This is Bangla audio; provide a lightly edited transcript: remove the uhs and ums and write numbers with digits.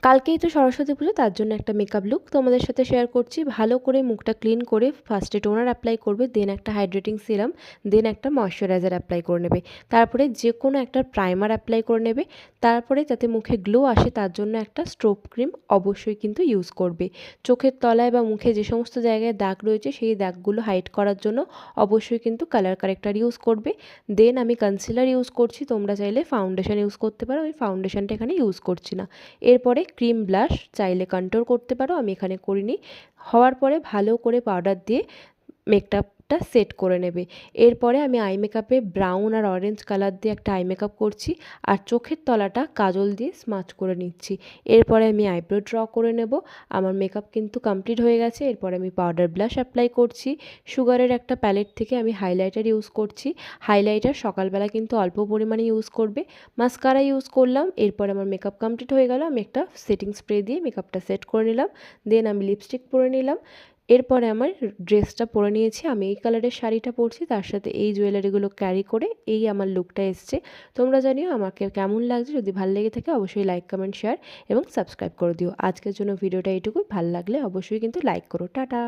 কালকেই তো সরস্বতী পুজো, তার জন্য একটা মেকআপ লুক তোমাদের সাথে শেয়ার করছি। ভালো করে মুখটা ক্লিন করে ফার্স্টে টোনার অ্যাপ্লাই করবে, দেন একটা হাইড্রেটিং সিরাম, দেন একটা ময়শ্চারাইজার অ্যাপ্লাই করে নেবে। তারপরে যে কোনো একটা প্রাইমার অ্যাপ্লাই করে নেবে। তারপরে যাতে মুখে গ্লো আসে তার জন্য একটা স্ট্রোব ক্রিম অবশ্যই কিন্তু ইউজ করবে। চোখের তলায় বা মুখে যে সমস্ত জায়গায় দাগ রয়েছে সেই দাগগুলো হাইড করার জন্য অবশ্যই কিন্তু কালার কারেক্টার ইউজ করবে। দেন আমি কনসিলার ইউজ করছি, তোমরা চাইলে ফাউন্ডেশন ইউজ করতে পারো, আমি ফাউন্ডেশনটা এখানে ইউজ করছি না। এরপরে ক্রিম ব্লাশ চাইলে কন্ট্রোল করতে পারো, আমি এখানে করিনি। হওয়ার পরে ভালো করে পাউডার দিয়ে মেকআপটা সেট করে নেবে। এরপরে আমি আই মেকআপে ব্রাউন আর অরেঞ্জ কালার দিয়ে একটা আই মেকআপ করছি, আর চোখের তলাটা কাজল দিয়ে স্মাচ করে নিচ্ছি। এরপরে আমি আইব্রো ড্র করে নেব। আমার মেকআপ কিন্তু কমপ্লিট হয়ে গেছে। এরপরে আমি পাউডার ব্লাশ অ্যাপ্লাই করছি। সুগারের একটা প্যালেট থেকে আমি হাইলাইটার ইউজ করছি। হাইলাইটার সকালবেলা কিন্তু অল্প পরিমাণে ইউজ করবে। মাস্কারা ইউজ করলাম। এরপরে আমার মেকআপ কমপ্লিট হয়ে গেল। আমি একটা সেটিং স্প্রে দিয়ে মেকআপটা সেট করে নিলাম। দেন আমি লিপস্টিক পরে নিলাম। এরপরে আমার ড্রেসটা পরে নিয়েছি, আমি এই কালারের শাড়িটা পরছি, তার সাথে এই জুয়েলারিগুলো ক্যারি করে এই আমার লুকটা এসছে। তোমরা জানিও আমাকে কেমন লাগছে। যদি ভালো লেগে থাকে অবশ্যই লাইক, কমেন্ট, শেয়ার এবং সাবস্ক্রাইব করে দিও। আজকের জন্য ভিডিওটা এইটুকুই। ভালো লাগলে অবশ্যই কিন্তু লাইক করো। টাটা।